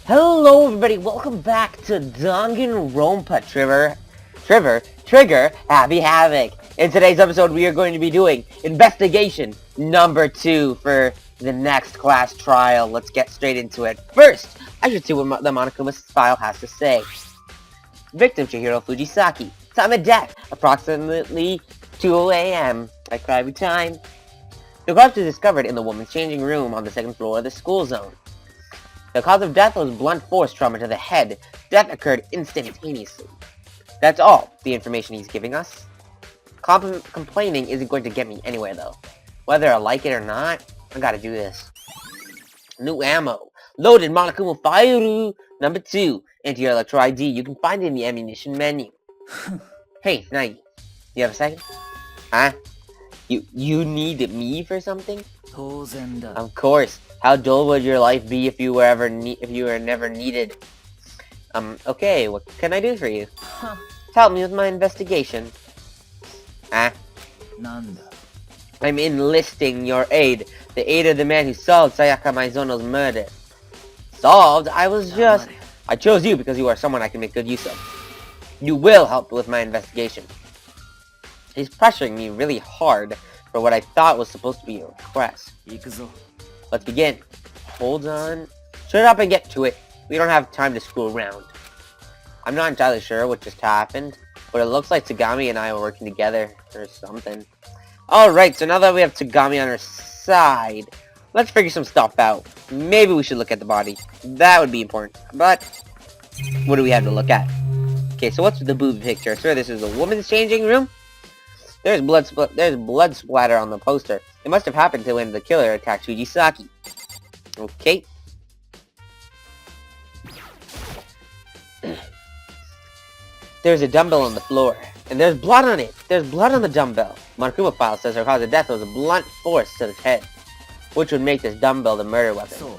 Hello everybody, welcome back to Dangan Ronpa, Trigger, Happy Havoc. In today's episode we are going to be doing investigation number 2 for the next class trial. Let's get straight into it. First, I should see what the Monokuma's file has to say. Victim Chihiro Fujisaki. Time of death, approximately 2 a.m. I cry every time. The corpse was discovered in the woman's changing room on the second floor of the school zone. The cause of death was blunt force trauma to the head. Death occurred instantaneously. That's all the information he's giving us. Complaining isn't going to get me anywhere though. Whether I like it or not, I gotta do this. New ammo. Loaded Monokuma Fire number 2. Enter your Electro ID. You can find it in the ammunition menu. Hey, Nagi. You have a second? Huh? You need me for something? Of course. How dull would your life be if you were never needed? Okay, what can I do for you? Help me with my investigation. I'm enlisting your aid. The aid of the man who solved Sayaka Maizono's murder. Solved? I chose you because you are someone I can make good use of. You will help with my investigation. He's pressuring me really hard for what I thought was supposed to be a request. Let's begin. Hold on. Shut up and get to it. We don't have time to screw around. I'm not entirely sure what just happened, but it looks like Tsugami and I are working together or something. Alright, so now that we have Tsugami on our side, let's figure some stuff out. Maybe we should look at the body. That would be important. But, what do we have to look at? Okay, so what's the boob picture? Sir, this is a woman's changing room? There's blood splatter on the poster. It must have happened to when the killer attacked Fujisaki. Okay. There's a dumbbell on the floor, and there's blood on it. There's blood on the dumbbell. Monokuma file says her cause of death was a blunt force to the head, which would make this dumbbell the murder weapon.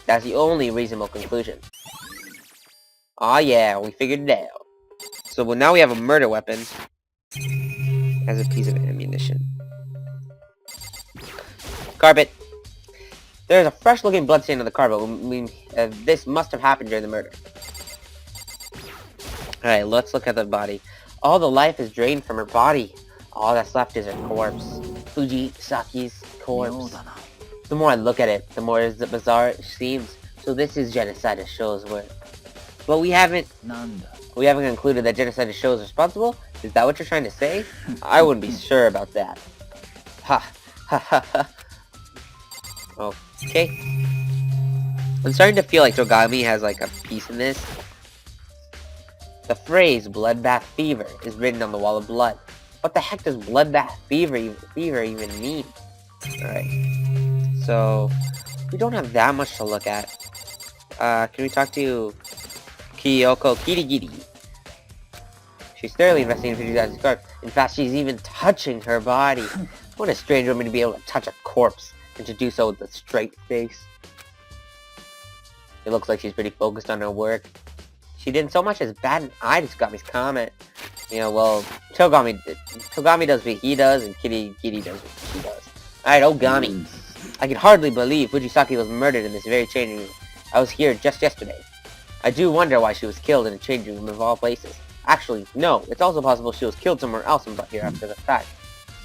That's the only reasonable conclusion. Aw yeah, we figured it out. So now we have a murder weapon as a piece of ammunition. Carpet. There's a fresh-looking bloodstain on the carpet. This must have happened during the murder. Alright, let's look at the body. All the life is drained from her body. All that's left is her corpse. Fujisaki's corpse. The more I look at it, the more bizarre it seems. So this is genocide as Sho's work. But we haven't concluded that genocide is Sho's responsible? Is that what you're trying to say? I wouldn't be sure about that. Ha. Ha ha ha. Okay. I'm starting to feel like Tsugami has like a piece in this. The phrase bloodbath fever is written on the wall of blood. What the heck does bloodbath fever even mean? Alright. So, we don't have that much to look at. Can we talk to Kyoko Kirigiri? She's thoroughly investigating Fujisaki's corpse. In fact, she's even touching her body. What a strange woman to be able to touch a corpse, and to do so with a straight face. It looks like she's pretty focused on her work. She didn't so much as bat an eye to Tsugami's comment. You know, well, Tsugami does what he does, and Kirigiri does what she does. Alright, Ogami. I can hardly believe Fujisaki was murdered in this very changing room. I was here just yesterday. I do wonder why she was killed in a changing room of all places. Actually, no, it's also possible she was killed somewhere else and brought here after the fact.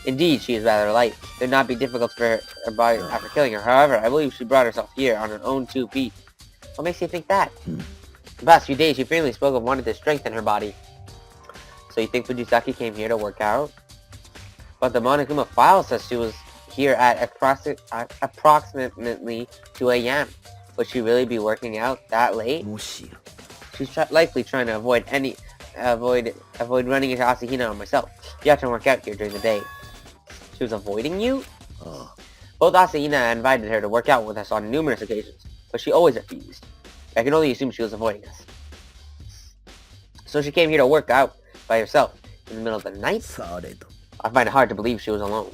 Indeed, she is rather light. It would not be difficult for her body after killing her. However, I believe she brought herself here on her own 2 feet. What makes you think that? The past few days, she freely spoke of wanting to strengthen her body. So you think Fujisaki came here to work out? But the Monokuma file says she was here at approximately 2 a.m. Would she really be working out that late? She's likely trying to avoid running into Asahina or myself. You have to work out here during the day. She was avoiding you? Both Asahina and invited her to work out with us on numerous occasions, but she always refused. I can only assume she was avoiding us. So she came here to work out by herself in the middle of the night? I find it hard to believe she was alone.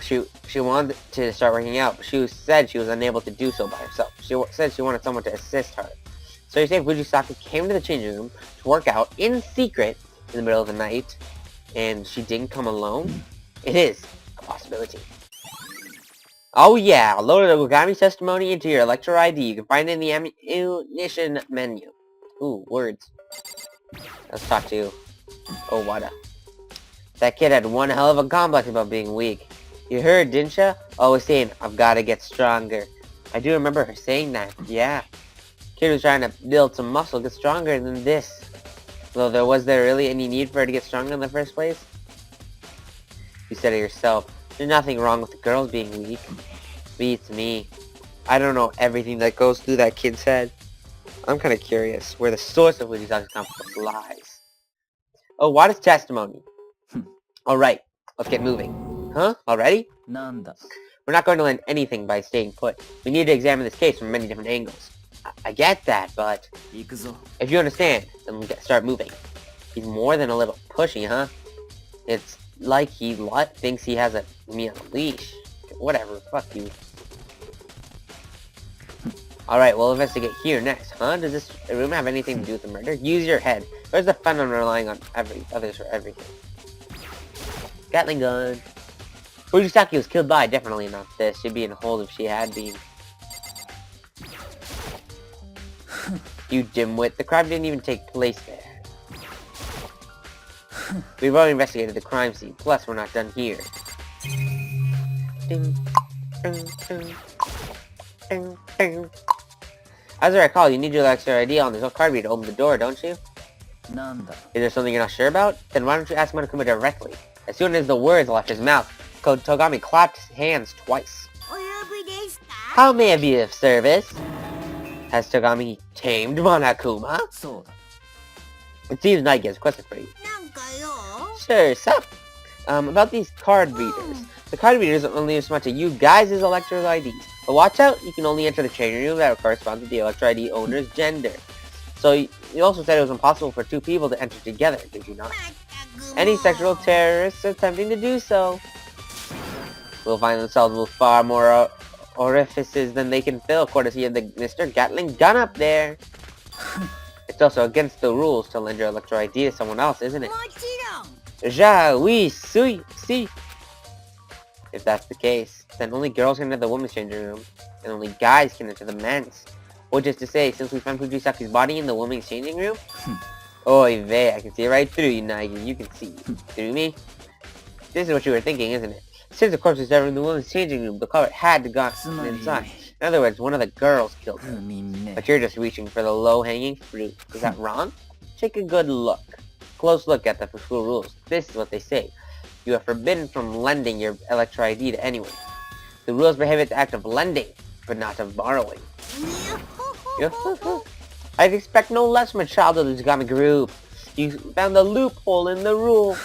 She wanted to start working out, but she said she was unable to do so by herself. She said she wanted someone to assist her. So you're saying Fujisaki came to the changing room to work out in secret in the middle of the night, and she didn't come alone? It is a possibility. Oh yeah, load the Ogami's testimony into your Electro ID. You can find it in the ammunition menu. Ooh, words. Let's talk to Owada. That kid had one hell of a complex about being weak. You heard, didn't ya? Always saying, I've gotta get stronger. I do remember her saying that, yeah. Kid was trying to build some muscle, get stronger than this. Though was there really any need for her to get stronger in the first place? You said it yourself. There's nothing wrong with the girls being weak. Beats me. I don't know everything that goes through that kid's head. I'm kinda curious where the source of Fujisaki's complex lies. Oh, what is testimony? Alright, let's get moving. Huh? Already? Nanda. We're not going to learn anything by staying put. We need to examine this case from many different angles. I get that, but... Ikuzo. If you understand, then we'll start moving. He's more than a little pushy, huh? It's like he thinks he has me on a leash. Whatever, fuck you. Alright, we'll investigate here next, huh? Does this room have anything to do with the murder? Use your head. Where's the fun on relying on others for everything? Gatling gun. Fujisaki was killed by, definitely not this. She'd be in a hole if she had been. You dimwit, the crime didn't even take place there. We've already investigated the crime scene, plus we're not done here. Ding, ding, ding, ding, ding. As I recall, you need your extra ID on this card reader to open the door, don't you? Nanda. Is there something you're not sure about? Then why don't you ask Monokuma directly? As soon as the words left his mouth, Togami clapped his hands twice. How may I be of service? Has Togami tamed Monokuma? It seems like he has a question for you. Sure, sup? About these card readers. The card readers only respond to you guys' Electro IDs. But watch out, you can only enter the changing room that corresponds with the Electro ID owner's gender. So you also said it was impossible for two people to enter together, did you not? Any sexual terrorists attempting to do so will find themselves with far more orifices than they can fill, courtesy of the Mr. Gatling gun up there. It's also against the rules to lend your Electro ID to someone else, isn't it? Ja, oui, si. If that's the case, then only girls can enter the women's changing room, and only guys can enter the men's. Which is to say, since we found Fujisaki's body in the women's changing room, oy vey, I can see right through you, Nagi. You can see through me. This is what you were thinking, isn't it? Since the corpse was ever in the women's changing room, the culprit had to go inside. In other words, one of the girls killed her. But you're just reaching for the low-hanging fruit. Is that wrong? Take a good look. Close look at the school rules. This is what they say. You are forbidden from lending your Electro ID to anyone. The rules prohibit the act of lending, but not of borrowing. I'd expect no less from a child of the Zagami group. You found the loophole in the rule.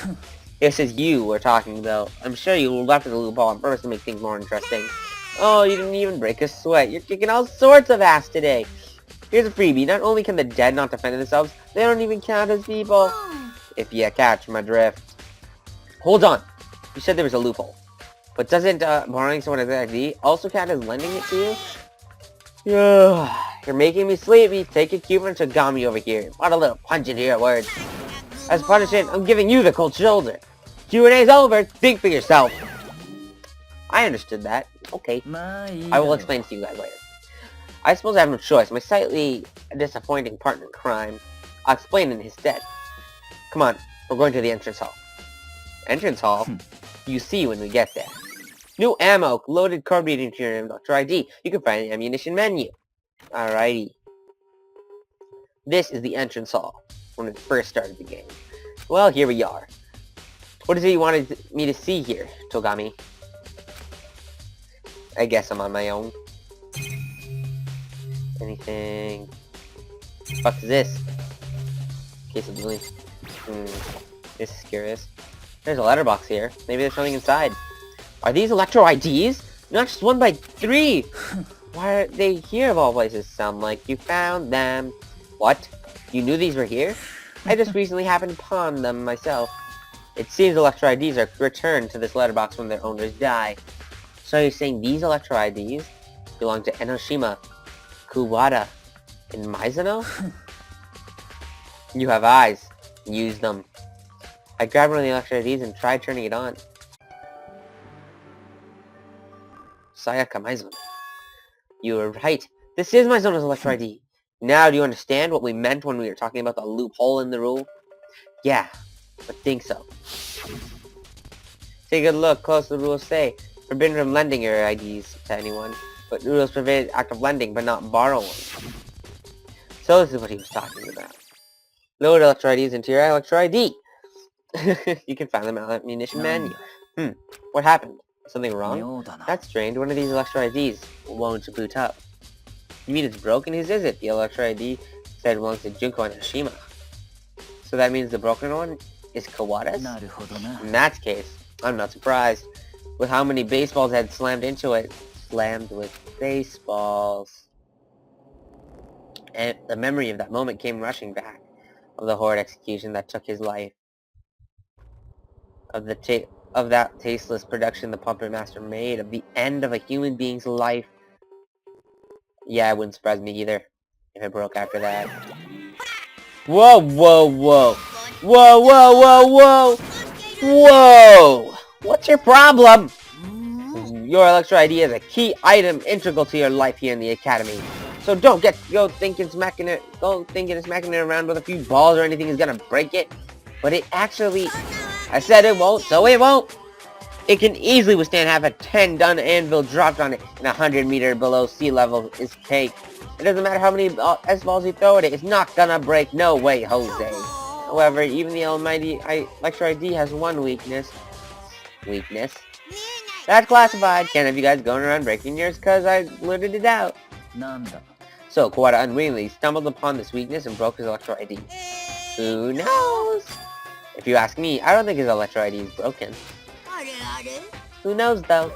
This is you we're talking though. I'm sure you left the loophole on purpose to make things more interesting. Oh, you didn't even break a sweat. You're kicking all sorts of ass today. Here's a freebie. Not only can the dead not defend themselves, they don't even count as people. If you catch my drift. Hold on. You said there was a loophole. But doesn't borrowing someone's ID also count as lending it to you? Yeah, you're making me sleepy. Take a cue from Togami over here. What a little punch into your words. As punishment, I'm giving you the cold shoulder. Q&A's over. Think for yourself. I understood that. Okay. I will explain to you guys later. I suppose I have no choice. My slightly disappointing partner in crime. I'll explain in his stead. Come on, we're going to the entrance hall. Entrance hall? You see when we get there. New ammo, loaded card reading to your Electro ID. You can find the ammunition menu. Alrighty. This is the entrance hall, when it first started the game. Well, here we are. What is it you wanted me to see here, Togami? I guess I'm on my own. Anything? What the fuck is this? Case of balloon. This is curious. There's a letterbox here. Maybe there's something inside. Are these Electro IDs? Not just 1 by 3! Why are they here of all places? Sound like you found them. What? You knew these were here? I just recently happened upon them myself. It seems Electro IDs are returned to this letterbox when their owners die. So you're saying these Electro IDs belong to Enoshima, Kuwata, and Mizuno? You have eyes. Use them. I grabbed one of the Electro IDs and tried turning it on. Sayaka, my Zona. You were right. This is my Zona's Electro ID. Now do you understand what we meant when we were talking about the loophole in the rule? Yeah, but think so. Take a look close. The rules say, forbidden from lending your IDs to anyone, but rules forbid active lending but not borrowing. So this is what he was talking about. Load Electro IDs into your Electro ID. You can find them on the ammunition menu. What happened? Something wrong? That's strange. One of these Electro IDs won't boot up. You mean it's broken? Whose is it? The Electro ID said it belongs to Junko and Hashima. So that means the broken one is Kawada's? In that case, I'm not surprised. With how many baseballs had slammed into it. Slammed with baseballs. And the memory of that moment came rushing back. Of the horrid execution that took his life. Of that tasteless production the puppet master made. Of the end of a human being's life. Yeah, it wouldn't surprise me either. If it broke after that. Whoa, whoa, whoa. Whoa, whoa, whoa, whoa. Whoa! What's your problem? Your Electro ID is a key item integral to your life here in the academy. So don't go thinking smacking it around with a few balls or anything is gonna break it. But it actually, I said it won't, so it won't. It can easily withstand half a 10-ton anvil dropped on it, and 100 meters below sea level is cake. It doesn't matter how many S-balls you throw at it, it's not gonna break. No way, Jose. However, even the almighty Electro ID has one weakness. That's classified. Can't have you guys going around breaking yours because I blurted it out. So, Kawada unwittingly stumbled upon this weakness and broke his Electro ID. Who knows? If you ask me, I don't think his Electro ID is broken. Who knows, though?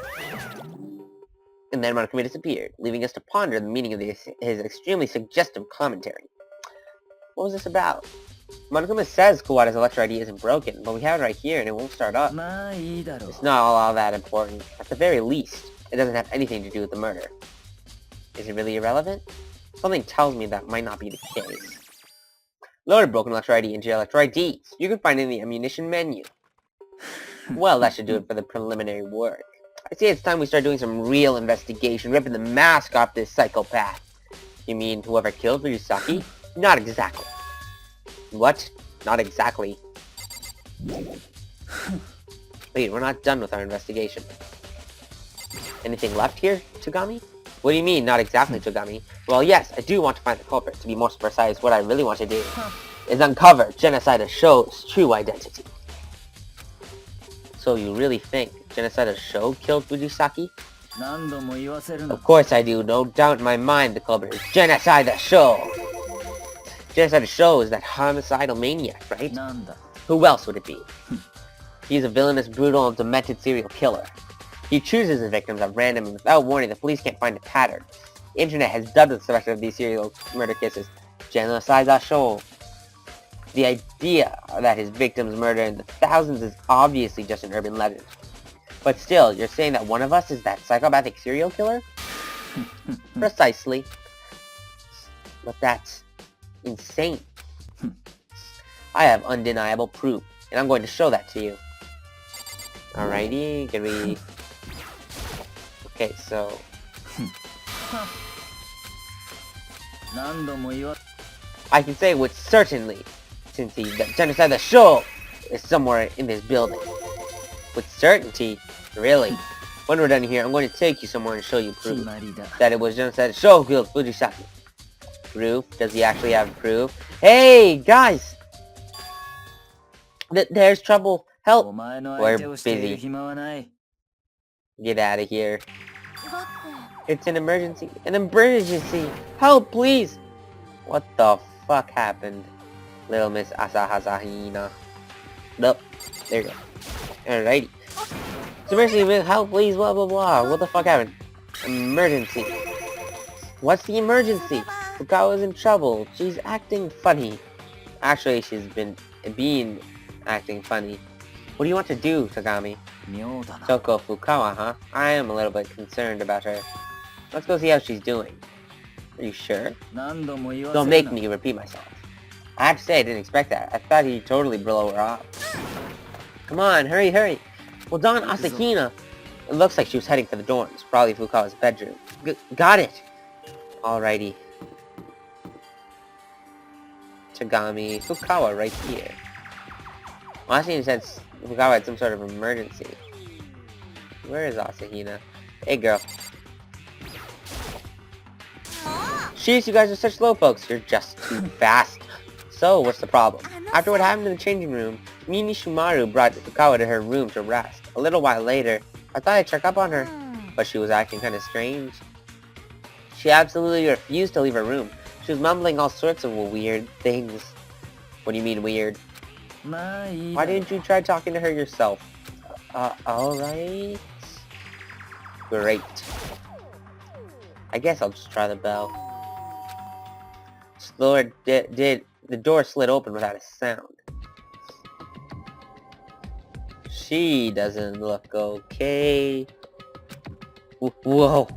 And then Monokuma disappeared, leaving us to ponder the meaning of his extremely suggestive commentary. What was this about? Monokuma says Kawada's Electro ID isn't broken, but we have it right here and it won't start up. It's not all that important. At the very least, it doesn't have anything to do with the murder. Is it really irrelevant? Something tells me that might not be the case. Load a broken Electro ID into your Electro IDs. You can find it in the ammunition menu. Well, that should do it for the preliminary work. I say it's time we start doing some real investigation, ripping the mask off this psychopath. You mean whoever killed Fujisaki? Not exactly. What? Not exactly. Wait, we're not done with our investigation. Anything left here, Togami? What do you mean, not exactly, Togami? Well, yes, I do want to find the culprit. To be more precise, what I really want to do is uncover Genocide Show's true identity. So you really think Genocide Show killed Fujisaki? Of course I do. No doubt in my mind the culprit is Genocide Show. Genocide Show is that homicidal maniac, right? Who else would it be? He's a villainous, brutal, and demented serial killer. He chooses his victims at random and without warning. The police can't find a pattern. The internet has dubbed the suspect of these serial murder cases Genocide Show. The idea that his victims murder in the thousands is obviously just an urban legend. But still, you're saying that one of us is that psychopathic serial killer? Precisely. But that's insane. I have undeniable proof, and I'm going to show that to you. Alrighty, can we... Okay, so... I can say with certainty, since the Genocide Show is somewhere in this building. With certainty? Really? When we're done here, I'm going to take you somewhere and show you proof that it was Genocide Show who killed Fujisaki. Proof? Does he actually have proof? Hey, guys! There's trouble. Help! We're busy. Get out of here. It's an emergency. An emergency! Help, please! What the fuck happened? Little Miss Asahazahina. Nope. There you go. Alrighty. Emergency, help, please, blah, blah, blah. What the fuck happened? Emergency. What's the emergency? Fukawa's in trouble. She's acting funny. Actually, she's been acting funny. What do you want to do, Togami? Toko Fukawa, huh? I am a little bit concerned about her. Let's go see how she's doing. Are you sure? Don't make me repeat myself. I have to say, I didn't expect that. I thought he'd totally blow her off. Come on, hurry, hurry. Well, Don Asahina. It looks like she was heading for the dorms, probably Fukawa's bedroom. Got it! Alrighty. Tagami, Fukawa right here. Last thing since Fukawa had some sort of emergency. Where is Asahina? Hey girl. Jeez, you guys are such slowpokes. You're just too fast. So, what's the problem? After what happened in the changing room, Mini Shumaru brought Fukawa to her room to rest. A little while later, I thought I'd check up on her, but she was acting kinda strange. She absolutely refused to leave her room. She was mumbling all sorts of weird things. What do you mean weird? Why didn't you try talking to her yourself? Alright. Great. I guess I'll just try the bell. The door slid open without a sound. She doesn't look okay. Whoa!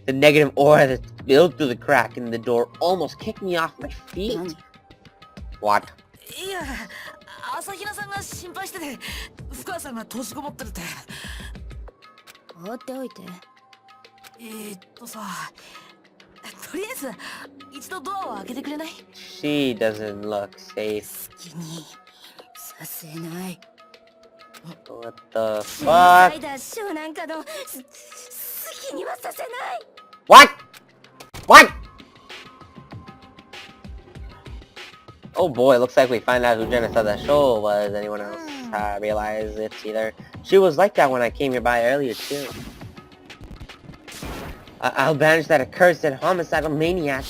The negative aura that spilled through the crack in the door almost kicked me off my feet. What? いや、朝比奈さんが心配してて、深川さんが閉じこもってるって。放っておいて。さ、とりあえず一度ドアを開けてくれない？ She doesn't look safe. 好きにさせない。What the fuck? What? What? Oh boy, looks like we find out who Genocide the show was. Anyone else realize it either? She was like that when I came here by earlier too. I'll banish that accursed homicidal maniac.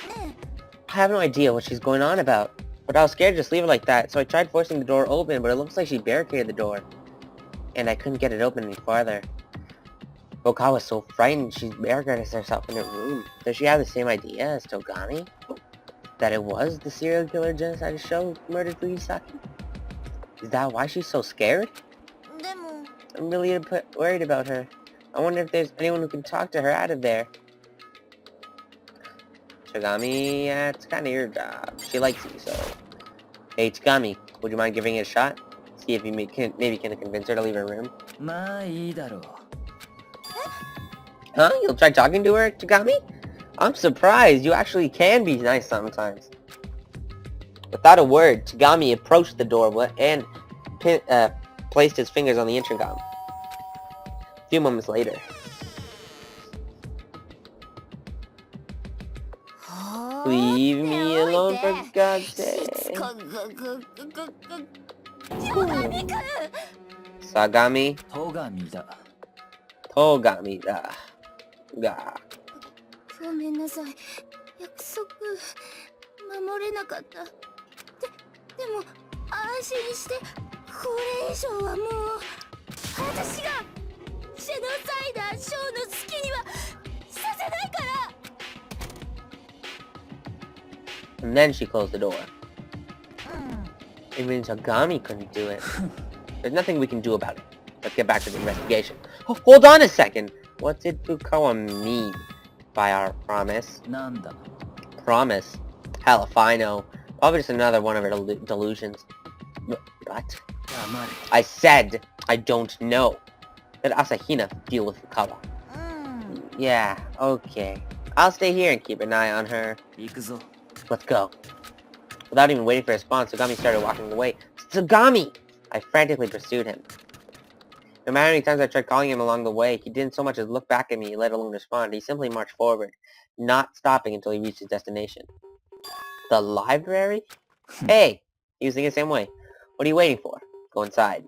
I have no idea what she's going on about. But I was scared to just leave her like that, so I tried forcing the door open, but it looks like she barricaded the door. And I couldn't get it open any farther. Fukawa was so frightened, she barricaded herself in her room. Does she have the same idea as Togami? That it was the serial killer Genocide show who murdered Fugisaki? Is that why she's so scared? I'm really worried about her. I wonder if there's anyone who can talk to her out of there. Tagami, yeah, it's kind of your job. She likes you, so... Hey, Tagami, would you mind giving it a shot? See if you maybe can convince her to leave her room? Huh? You'll try talking to her, Tagami? I'm surprised. You actually can be nice sometimes. Without a word, Tagami approached the door and placed his fingers on the intercom. A few moments later... Leave me alone, for God's sake. Sagami? Togami da. Ga. ごめんなさい。約束守れなかった。でも安心してこれ以上はもう私がジェノサイダーショーの好きにはさせないから。 And then she closed the door. Even Tagami couldn't do it. There's nothing we can do about it. Let's get back to the investigation. Hold on a second! What did Fukawa mean by our promise? Promise? Hell if I know. Probably just another one of her delusions. What? I said I don't know. Let Asahina deal with Fukawa. Yeah, okay. I'll stay here and keep an eye on her. Let's go. Without even waiting for a response, Tsugami started walking away. Tsugami! I frantically pursued him. No matter how many times I tried calling him along the way, he didn't so much as look back at me, let alone respond. He simply marched forward, not stopping until he reached his destination. The library? Hey! He was thinking the same way. What are you waiting for? Go inside.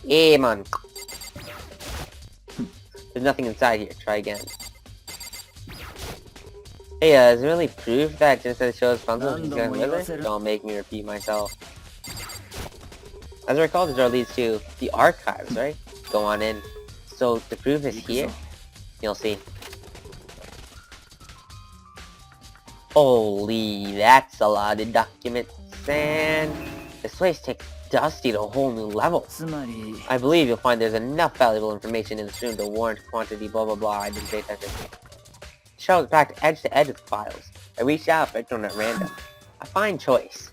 Hey, man. There's nothing inside here. Try again. Hey, is there really proof that Genocide show is sponsored by River? Don't make me repeat myself. As I recall, the door leads to the archives, right? Go on in. So, the proof is here? You'll see. Holy, that's a lot of documents, and this place takes Dusty to a whole new level. I believe you'll find there's enough valuable information in this room to warrant quantity blah blah blah. I didn't pay attention. The shelf is packed edge to edge with files. I reached out for it at random. A fine choice.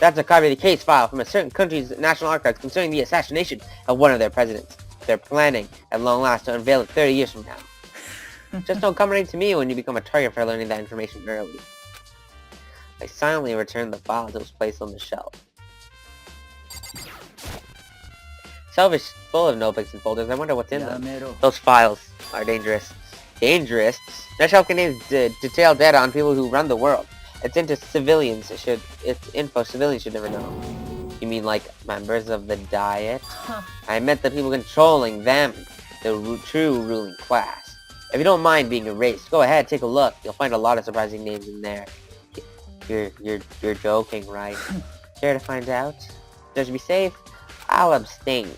That's a copy of the case file from a certain country's national archives concerning the assassination of one of their presidents. They're planning, at long last, to unveil it 30 years from now. Just don't come running to me when you become a target for learning that information early. I silently returned the file that was placed on the shelf. Shelf is full of notebooks and folders. I wonder what's in them. Those files are dangerous. Dangerous? That shelf contains detailed data on people who run the world. It's info civilians should never know. You mean like members of the Diet? I meant the people controlling them, the true ruling class. If you don't mind being erased, go ahead, take a look. You'll find a lot of surprising names in there. You're joking, right? Care to find out? Just to be safe, I'll abstain.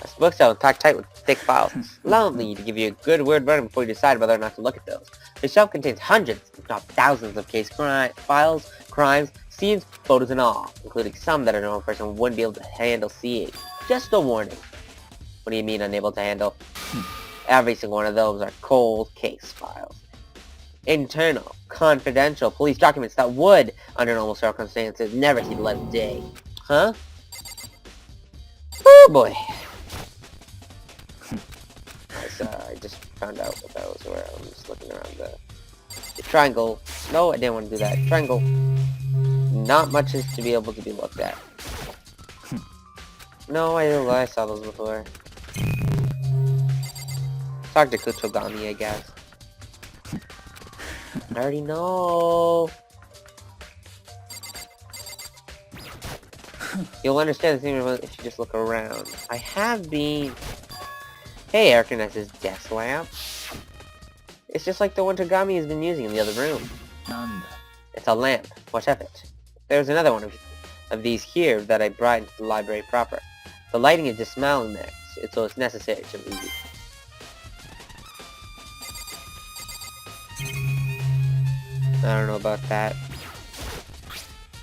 This bookshelf packed tight with thick files. Allow me to give you a good word running before you decide whether or not to look at those. The shelf contains hundreds, if not thousands, of case files, crimes, scenes, photos, and all, including some that a normal person wouldn't be able to handle seeing. Just a warning. What do you mean unable to handle? Every single one of those are cold case files. Internal, confidential police documents that would, under normal circumstances, never see the light of day. Huh? Oh boy. I just found out what those were. I'm just looking around the triangle. No, I didn't want to do that. Triangle. Not much is to be able to be looked at. No, I saw those before. Talk to Kuchogami, I guess. I already know. You'll understand the thing if you just look around. I have been... Hey, Arcaness's desk lamp. It's just like the one Tagami has been using in the other room. It's a lamp. What of it? There's another one of these here that I brought into the library proper. The lighting is dismantling there, so it's necessary to leave. I don't know about that.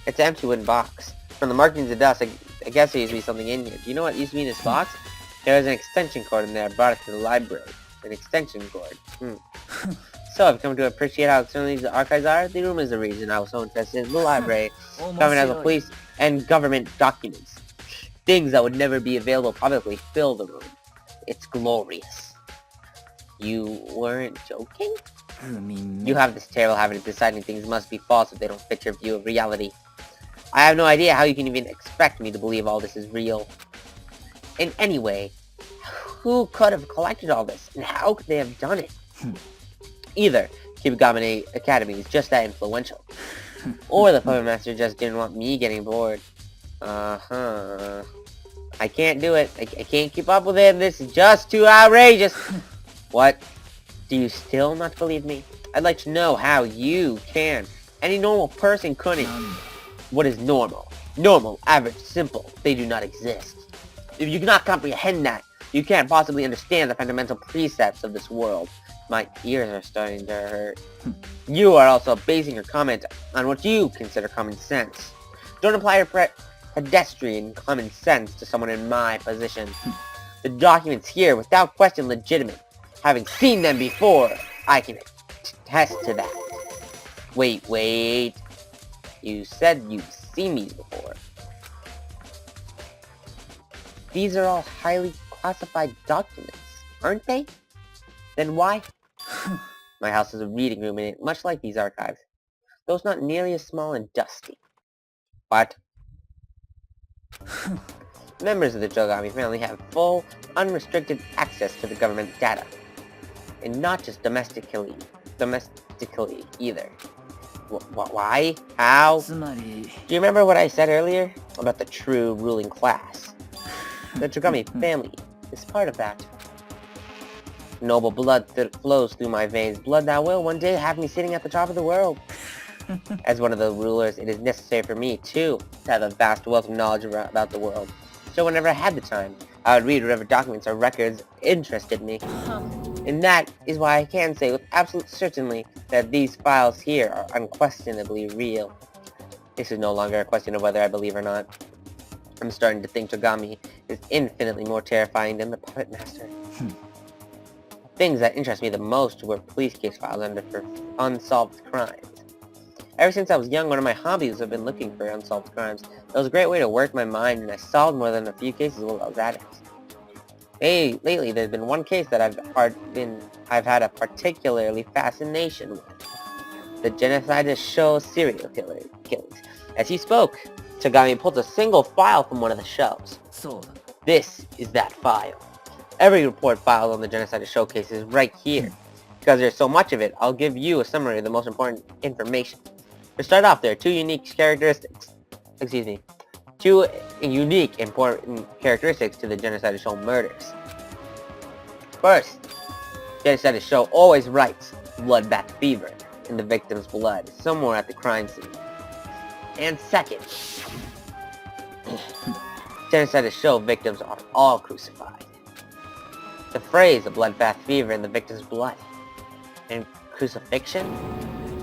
It's an empty wooden box. From the markings of dust, I guess there used to be something in here. Do you know what used to be in this box? There was an extension cord in there. I brought it to the library. An extension cord. So, I've come to appreciate how external these archives are. The room is the reason I was so interested in the library. Covered as a police and government documents. Things that would never be available publicly fill the room. It's glorious. You weren't joking? You have this terrible habit of deciding things must be false if they don't fit your view of reality. I have no idea how you can even expect me to believe all this is real. In any way, who could have collected all this, and how could they have done it? Either Kibigami Academy is just that influential, or the puppet master just didn't want me getting bored. I can't do it. I can't keep up with it. This is just too outrageous. What? Do you still not believe me? I'd like to know how you can. Any normal person couldn't. What is normal? Normal, average, simple. They do not exist. If you cannot comprehend that, you can't possibly understand the fundamental precepts of this world. My ears are starting to hurt. You are also basing your comment on what you consider common sense. Don't apply your pedestrian common sense to someone in my position. The documents here, without question, legitimate. Having seen them before, I can attest to that. Wait. You said you've seen these before. These are all highly classified documents, aren't they? Then why? My house is a reading room in it, much like these archives. Though it's not nearly as small and dusty. What? Members of the Jogami family have full, unrestricted access to the government data. And not just domestically either. Why? How? Do you remember what I said earlier about the true ruling class? The Jogami family is part of that. Noble blood that flows through my veins, blood that will one day have me sitting at the top of the world. As one of the rulers, it is necessary for me, too, to have a vast wealth of knowledge about the world. So whenever I had the time, I would read whatever documents or records interested me. And that is why I can say with absolute certainty that these files here are unquestionably real. This is no longer a question of whether I believe or not. I'm starting to think Jogami is infinitely more terrifying than the puppet master. Things that interest me the most were police case files under for unsolved crimes. Ever since I was young, one of my hobbies have been looking for unsolved crimes. It was a great way to work my mind, and I solved more than a few cases while I was at it. Hey, lately there's been one case that I've had a particularly fascination with. The genocidal show serial killings. As he spoke, Tagami pulled a single file from one of the shelves. This is that file. Every report filed on the genocidal show case is right here. Because there's so much of it, I'll give you a summary of the most important information. To start off, there are two unique important characteristics to the genocidal show murders. First, genocidal show always writes bloodbath fever in the victim's blood somewhere at the crime scene. And second, genocidal show victims are all crucified. The phrase, a bloodbath fever in the victim's blood, and crucifixion?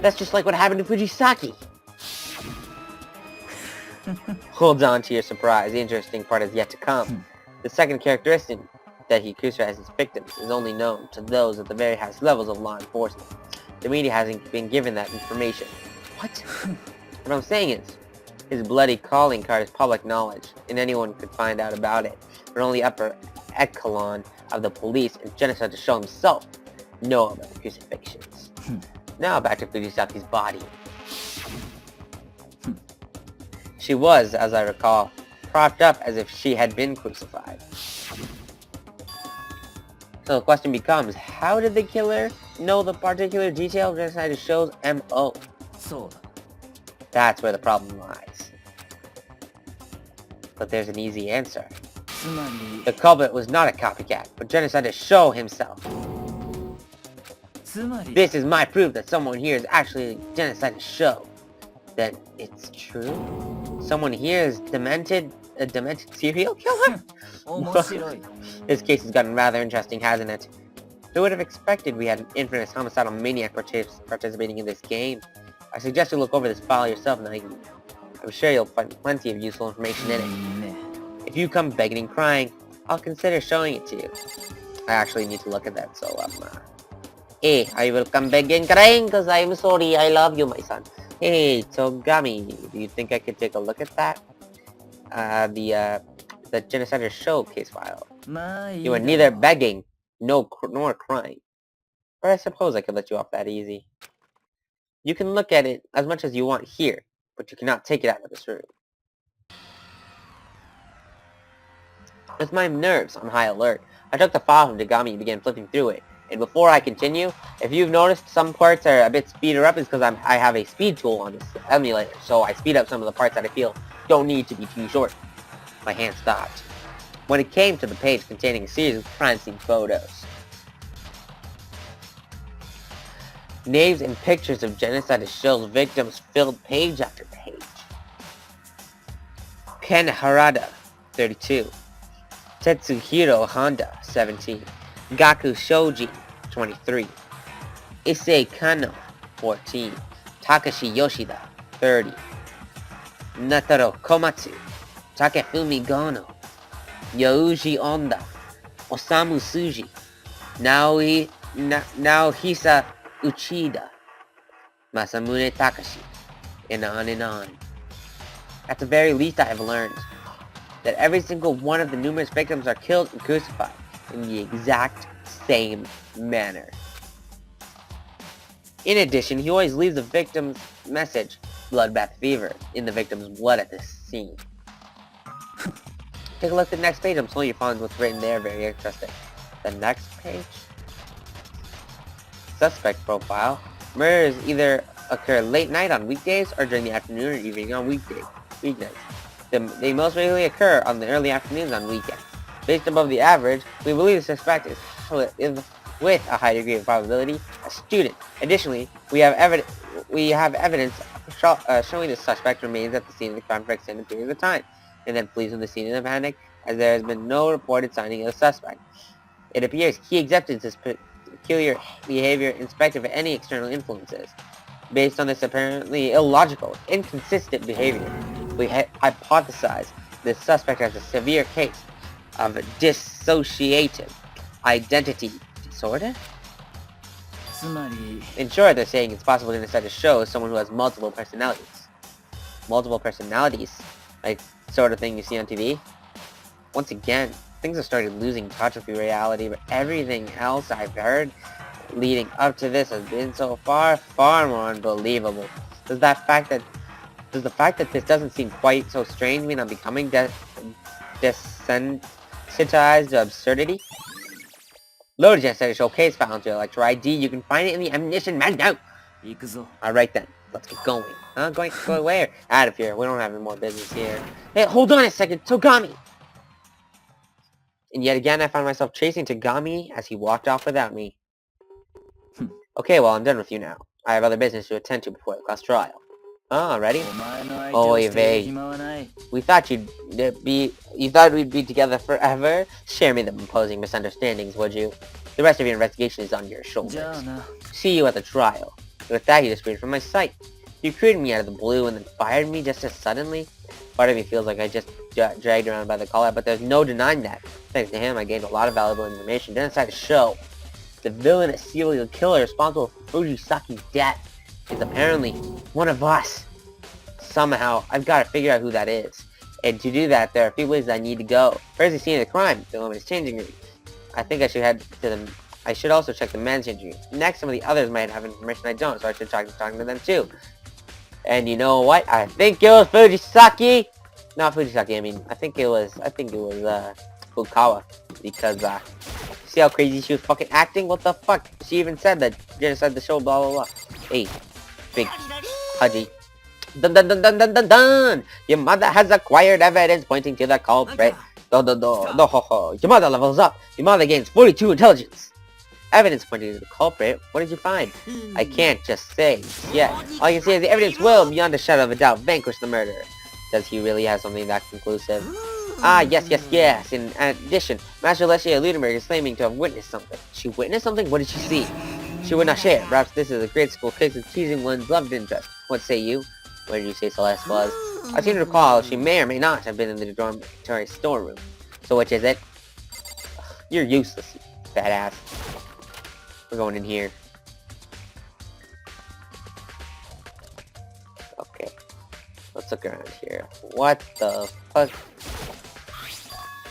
That's just like what happened to Fujisaki. Hold on to your surprise, the interesting part is yet to come. The second characteristic that he crucifies his victims is only known to those at the very highest levels of law enforcement. The media hasn't been given that information. What? What I'm saying is, his bloody calling card is public knowledge, and anyone could find out about it. But only upper echelon of the police and genocidal show himself know about the crucifixions. Now back to Fujisaki's body. She was, as I recall, propped up as if she had been crucified. So the question becomes, how did the killer know the particular detail of genocidal show's M.O.? That's where the problem lies. But there's an easy answer. The culprit was not a copycat, but genocidal show himself. This is my proof that someone here is actually genocidal show. That it's true? Someone here is a demented serial killer? This case has gotten rather interesting, hasn't it? Who would have expected we had an infamous homicidal maniac participating in this game? I suggest you look over this file yourself, and I'm sure you'll find plenty of useful information in it. If you come begging and crying, I'll consider showing it to you. I actually need to look at that, so hey, I will come begging and crying, cause I'm sorry, I love you, my son. Hey, Togami, do you think I could take a look at that? The genocidal show case file. You are neither begging, nor crying. Or I suppose I could let you off that easy. You can look at it as much as you want here, but you cannot take it out of this room. With my nerves on high alert, I took the file from Dagami and began flipping through it. And before I continue, if you've noticed some parts are a bit speeded up, it's because I have a speed tool on this emulator, so I speed up some of the parts that I feel don't need to be too short. My hand stopped when it came to the page containing a series of crime scene photos. Names and pictures of genocidal show's victims filled page after page. Ken Harada, 32. Tetsuhiro Honda, 17. Gaku Shoji, 23. Issei Kano, 14. Takashi Yoshida, 30. Nataro Komatsu, Takefumi Gono, Youji Onda, Osamu Tsuji, Naohisa Uchida, Masamune Takashi, and on and on. At the very least, I have learned that every single one of the numerous victims are killed and crucified in the exact same manner. In addition, he always leaves the victim's message, bloodbath fever, in the victim's blood at this scene. Take a look at the next page. I'm sure you find what's written there very interesting. The next page? Suspect profile. Murders either occur late night on weekdays or during the afternoon or evening on weeknights. They most regularly occur on the early afternoons on weekends. Based above the average, we believe the suspect is with a high degree of probability a student. Additionally, we have evidence showing the suspect remains at the scene of the crime for extended periods of time, and then flees from the scene in a panic, as there has been no reported signing of the suspect. It appears he exhibits his peculiar behavior in spite of any external influences. Based on this apparently illogical, inconsistent behavior, we hypothesize the suspect has a severe case of dissociative identity disorder? In short, they're saying it's possible to decide to show someone who has multiple personalities. Multiple personalities? Like, sort of thing you see on TV? Once again, things have started losing touch with reality, but everything else I've heard leading up to this has been so far more unbelievable. Does the fact that this doesn't seem quite so strange mean I'm becoming desensitized to absurdity? Loaded Genesis Showcase found your Electro ID. You can find it in the ammunition manual. Alright then, let's get going. Going where? Out of here. We don't have any more business here. Hey, hold on a second, Togami! And yet again, I found myself chasing Togami as he walked off without me. Okay, well, I'm done with you now. I have other business to attend to before the class trial. Oh, ready? Oy vey. You thought we'd be together forever? Share me the imposing misunderstandings, would you? The rest of your investigation is on your shoulders. See you at the trial. With that, he disappeared from my sight. You recruited me out of the blue and then fired me just as suddenly. Part of me feels like I just dragged around by the collar, but there's no denying that. Thanks to him, I gained a lot of valuable information. Then decided to show. The villainous serial killer responsible for Fujisaki's death is apparently one of us. Somehow, I've got to figure out who that is. And to do that, there are a few ways I need to go. First, the scene of the crime. The woman is changing room. I think I should head to them. I should also check the men's changing room. Next, some of the others might have information I don't, so I should talk to them too. And you know what? I think it was Fujisaki. Not Fujisaki. I think it was Fukawa, because see how crazy she was fucking acting? What the fuck? She even said that genocide the show, blah blah blah. Hey, big Haji. Dun dun dun dun dun dun dun! Your mother has acquired evidence pointing to the culprit. Your mother levels up. Your mother gains 42 intelligence. Evidence pointing to the culprit? What did you find? I can't just say yet. All you can say is the evidence will, beyond a shadow of a doubt, vanquish the murderer. Does he really have something that conclusive? Ah, yes. In addition, Master Leslie Ludenberg is claiming to have witnessed something. She witnessed something? What did she see? She would not share. Perhaps this is a grade school case of teasing one's love interest. What say you? Where did you say Celeste was? I seem to recall she may or may not have been in the dormitory storeroom. So which is it? You're useless, you fat ass. We're going in here. Okay. Let's look around here. What the fuck?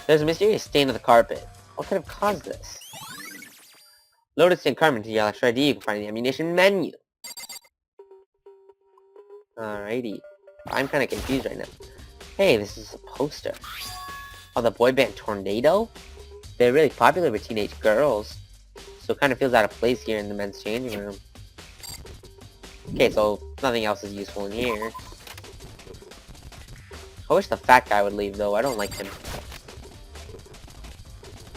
There's a mysterious stain on the carpet. What could have caused this? Loaded St. Carmen to your Electro ID. You can find the ammunition menu. Alrighty. I'm kind of confused right now. Hey, this is a poster. Oh, the boy band Tornado? They're really popular with teenage girls. So it kind of feels out of place here in the men's changing room. Okay, so nothing else is useful in here. I wish the fat guy would leave, though. I don't like him.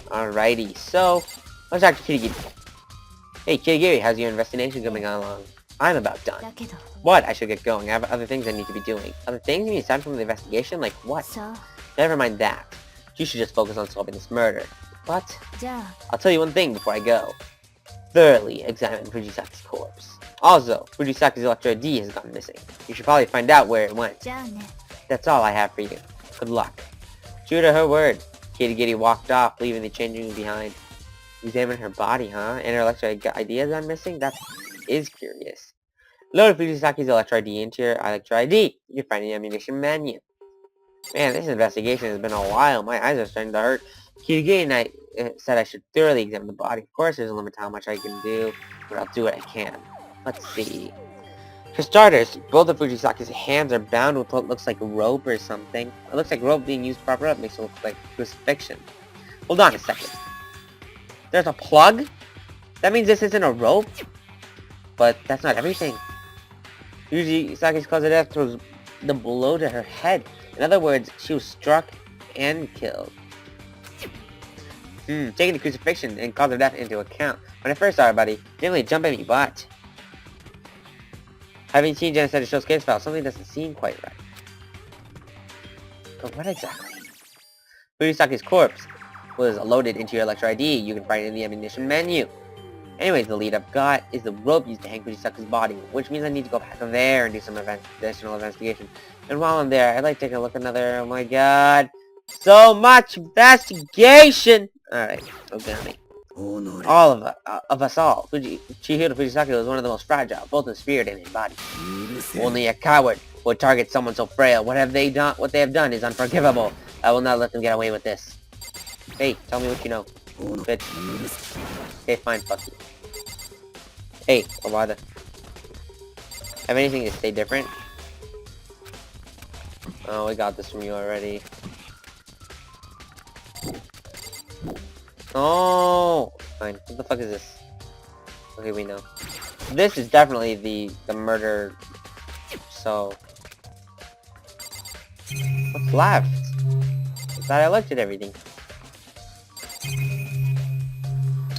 Alrighty, so let's talk to Kirigiri. Hey, Kirigiri, how's your investigation coming along? I'm about done. What? I should get going. I have other things I need to be doing. Other things? You mean aside from the investigation? Like what? Never mind that. You should just focus on solving this murder. What? I'll tell you one thing before I go. Thoroughly examine Fujisaki's corpse. Also, Fujisaki's Electro ID has gone missing. You should probably find out where it went. That's all I have for you. Good luck. True to her word, Kirigiri walked off, leaving the changing room behind. Examine her body, huh? And her Electro ID has gone missing? That is curious. Load Fujisaki's Electro ID into your Electro ID. You can find the ammunition menu. Man, this investigation has been a while. My eyes are starting to hurt. Kirigiri and I said I should thoroughly examine the body. Of course, there's a limit to how much I can do, but I'll do what I can. Let's see. For starters, both of Fujisaki's hands are bound with what looks like rope or something. It looks like rope being used proper up makes it look like crucifixion. Hold on a second. There's a plug? That means this isn't a rope? But that's not everything. Fujisaki's cause of death throws the blow to her head. In other words, she was struck and killed. Taking the crucifixion and cause of death into account. When I first saw her body, it didn't really jump at me, but having seen Genocide Show's case file, something doesn't seem quite right. But what exactly? Fujisaki's corpse was loaded into your Electro ID. You can find it in the ammunition menu. Anyways, the lead I've got is the rope used to hang Fujisaki's body, which means I need to go back there and do some additional investigation. And while I'm there, I'd like to take a look at another, oh my god, so much investigation! Alright, Ogami. All of us all. Chihiro Fujisaki was one of the most fragile, both in spirit and in body. Only a coward would target someone so frail. What they have done is unforgivable. I will not let them get away with this. Hey, tell me what you know. Bitch. Okay, fine, fuck you. Hey, Awada. Have anything to say different? Oh, we got this from you already. Oh, fine. What the fuck is this? Okay, we know. This is definitely the murder. So, what's left? I thought I looked at everything.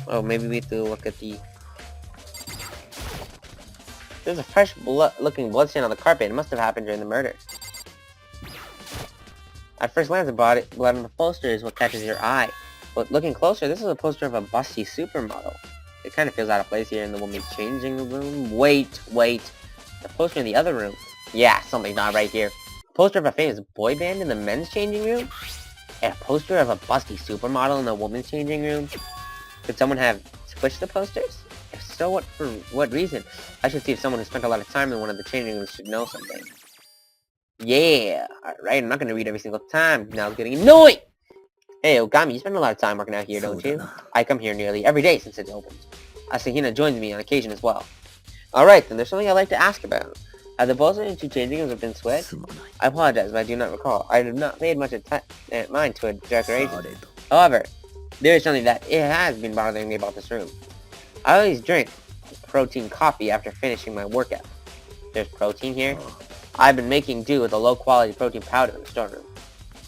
Oh, maybe we have to look at the... There's a fresh looking bloodstain on the carpet. It must have happened during the murder. At first glance, the blood on the poster is what catches your eye. But looking closer, this is a poster of a busty supermodel. It kind of feels out of place here in the woman's changing room. Wait. The poster in the other room. Yeah, something's not right here. A poster of a famous boy band in the men's changing room? And a poster of a busty supermodel in the woman's changing room? Could someone have switched the posters? If so, for what reason? I should see if someone who spent a lot of time in one of the changing rooms should know something. Yeah, alright, I'm not gonna read every single time. Now it's getting annoying! Hey, Ogami, you spend a lot of time working out here, don't you? I come here nearly every day since it opened. Asahina joins me on occasion as well. Alright, then there's something I'd like to ask about. Have the posters in two changing rooms have been switched? I apologize, but I do not recall. I have not paid much mind to a decoration. However, there is something that it has been bothering me about this room. I always drink protein coffee after finishing my workout. There's protein here? I've been making do with a low-quality protein powder in the storeroom.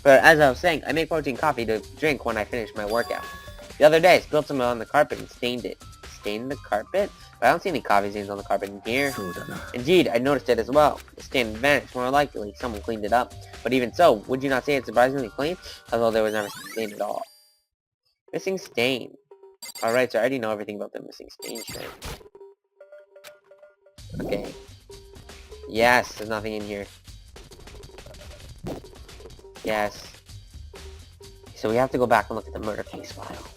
But as I was saying, I make protein coffee to drink when I finish my workout. The other day, I spilled some on the carpet and stained it. Stained the carpet? But I don't see any coffee stains on the carpet in here. Indeed, I noticed it as well. The stain vanished more likely. Someone cleaned it up. But even so, would you not say it's surprisingly clean? Although there was never a stain at all. Missing stain. Alright, so I already know everything about the missing stain shit. Okay. Yes, there's nothing in here. Yes. So we have to go back and look at the murder case file.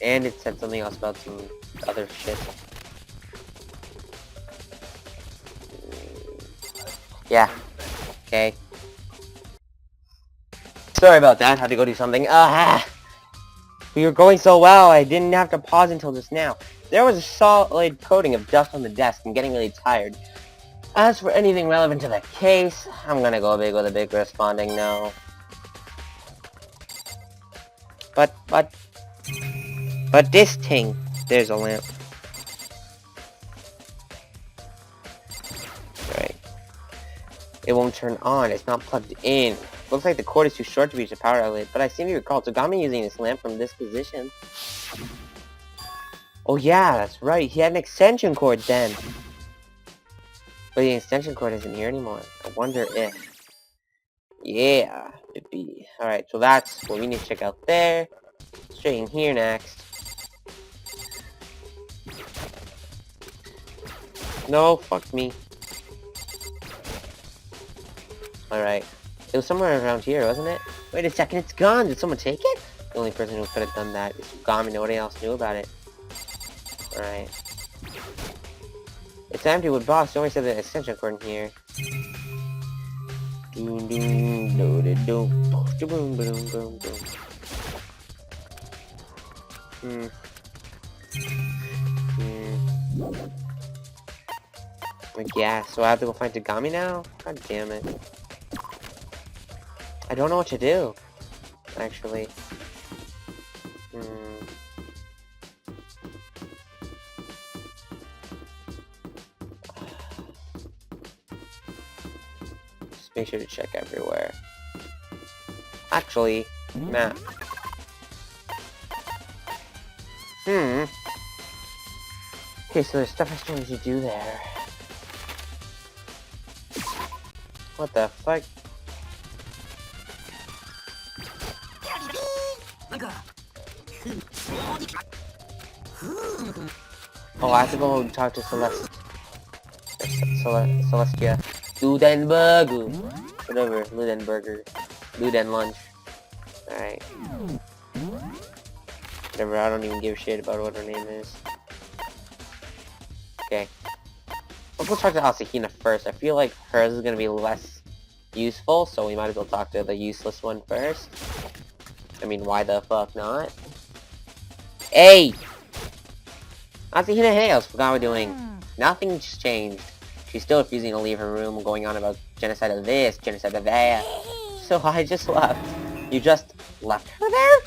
And it said something else about some other shit. Yeah. Okay. Sorry about that. Had to go do something. We were going so well, I didn't have to pause until just now. There was a solid coating of dust on the desk. I'm getting really tired. As for anything relevant to the case, I'm gonna go big with a big responding no. But this thing, there's a lamp. Right. It won't turn on, it's not plugged in. Looks like the cord is too short to reach the power outlet, but I seem to recall Togami using this lamp from this position. Oh yeah, that's right, he had an extension cord then. But the extension cord isn't here anymore. I wonder if... Yeah, it'd be... Alright, so that's what we need to check out there. Straight in here next. No, fuck me. Alright. It was somewhere around here, wasn't it? Wait a second, it's gone! Did someone take it? The only person who could have done that is Gami. Nobody else knew about it. Alright. It's empty with boss. You only said the extension cord in here. Yeah, so I have to go find Togami now? God damn it. I don't know what to do, actually. Just make sure to check everywhere. Actually, map. Okay, so there's stuff I still need to do there. What the fuck? Oh, I have to go talk to Celestia. Ludenburger. Whatever, Ludenburger. Luden lunch. Alright. Whatever, I don't even give a shit about what her name is. Okay. Let's go talk to Asahina first. I feel like hers is gonna be less useful, so we might as well talk to the useless one first. I mean, why the fuck not? Hey! Asahina, hey, I was forgot what we're doing. Nothing's changed. She's still refusing to leave her room, going on about genocide of this, genocide of that. So I just left. You just left her there?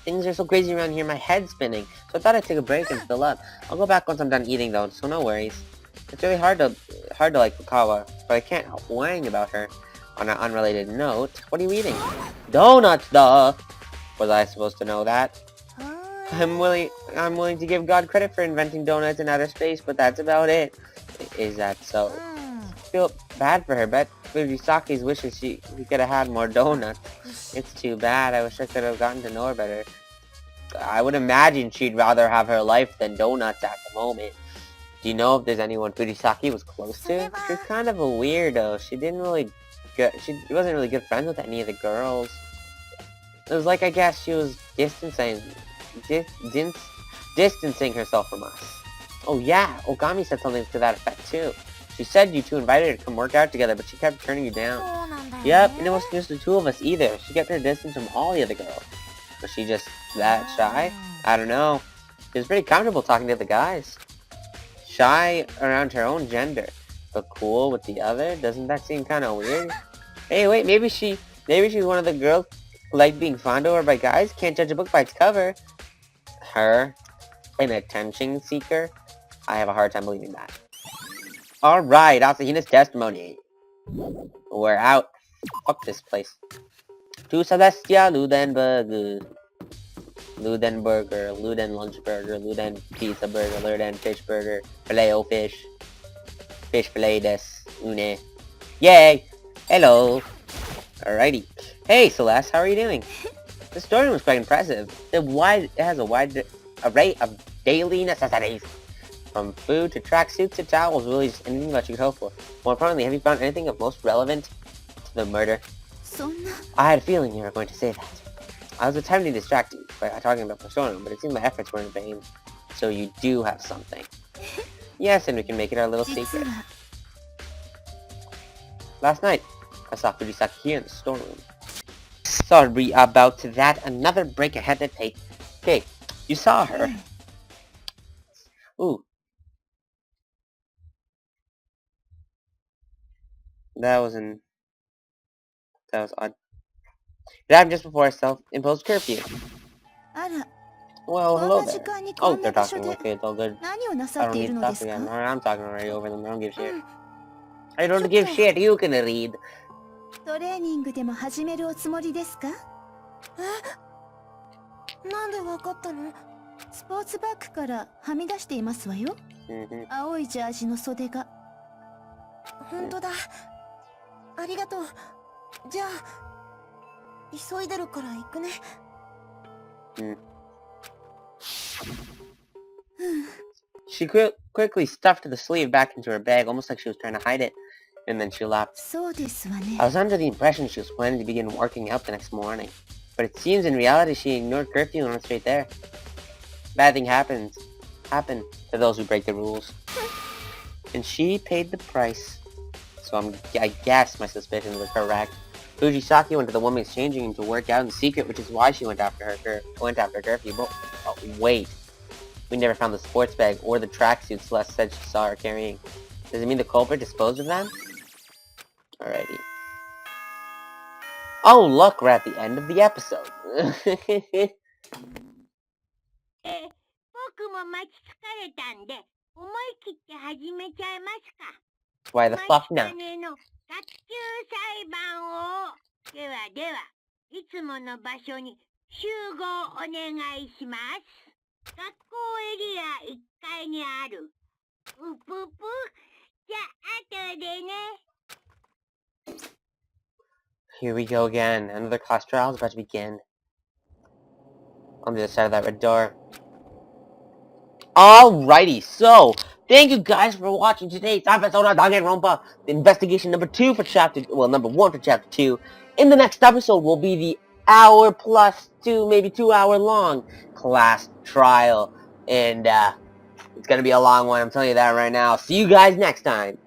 Things are so crazy around here, my head's spinning. So I thought I'd take a break and fill up. I'll go back once I'm done eating though, so no worries. It's really hard to like Fukawa, but I can't help worrying about her. On an unrelated note, what are you eating? Donuts, duh! Was I supposed to know that? I'm willing to give God credit for inventing donuts in outer space, but that's about it. Is that so? I feel bad for her. Bet Fujisaki's wishes he could have had more donuts. It's too bad. I wish I could have gotten to know her better. I would imagine she'd rather have her life than donuts at the moment. Do you know if there's anyone Fujisaki was close to? She was kind of a weirdo. She wasn't really good friends with any of the girls. It was like, I guess she was distancing herself from us. Oh yeah, Ogami said something to that effect too. She said you two invited her to come work out together, but she kept turning you down. Yep, and it wasn't just the two of us either. She kept her distance from all the other girls. Was she just that shy? I don't know. She was pretty comfortable talking to the guys. Shy around her own gender, but cool with the other? Doesn't that seem kind of weird? Hey, wait, maybe she's one of the girls who like being fawned over by guys? Can't judge a book by its cover. Her? An attention seeker? I have a hard time believing that. Alright, Asahina's testimony. We're out. Fuck this place. To Celestia Ludenburger. Luden Burger, Luden Lunch Burger, Luden Pizza Burger, Luden Fish Burger, Filet-O Fish. Fish Filet des Une. Yay! Hello! Alrighty. Hey Celeste, how are you doing? The story was quite impressive. It has a wide array of daily necessities. From food to tracksuits to towels, really just anything that you could hope for. More importantly, have you found anything of most relevant to the murder? I had a feeling you were going to say that. I was attempting to distract you by talking about Persona, but it seemed my efforts were in vain. So you do have something. Yes, and we can make it our little secret. Last night, I saw Fujisaki here in the storeroom. Sorry about that. Another break I had to take. Okay, you saw her. Ooh. That was odd. It happened just before our self-imposed curfew. Well, hello there. Oh, they're talking. Okay, it's all good. I don't need to talk again. I'm talking already over them. I don't give a shit. I don't give shit. You can read. トレーニングでも始めるおつもりですか？なんでわかったの？スポーツバッグからはみ出していますわよ。青いジャージの袖が。本当だ。ありがとう。じゃあ急いでるから行くね。She quickly stuffed the sleeve back into her bag, almost like she was trying to hide it, and then she laughed. I was under the impression she was planning to begin working out the next morning, but it seems in reality she ignored curfew and went straight there. Bad things happen to those who break the rules. And she paid the price. So I guess my suspicions were correct. Fujisaki went to the woman's changing room to work out in secret, which is why she went after curfew. But wait. We never found the sports bag or the tracksuit Celeste said she saw her carrying. Does it mean the culprit disposed of them? Alrighty. Oh look, we're at the end of the episode. Why the fuck not? ではでは、いつもの場所に集合お願いします。学校エリア1階にある。うぷぷ。じゃあ後でね。Here we go again. Another class trial is about to begin. On the other side of that red door. Alrighty, so thank you guys for watching today's episode of Dangan Ronpa, the investigation number 1 for chapter 2. In the next episode will be the hour plus maybe 2 hour long class trial. And it's gonna be a long one, I'm telling you that right now. See you guys next time.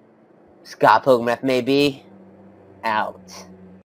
Scott Pilgrim FMAB, out.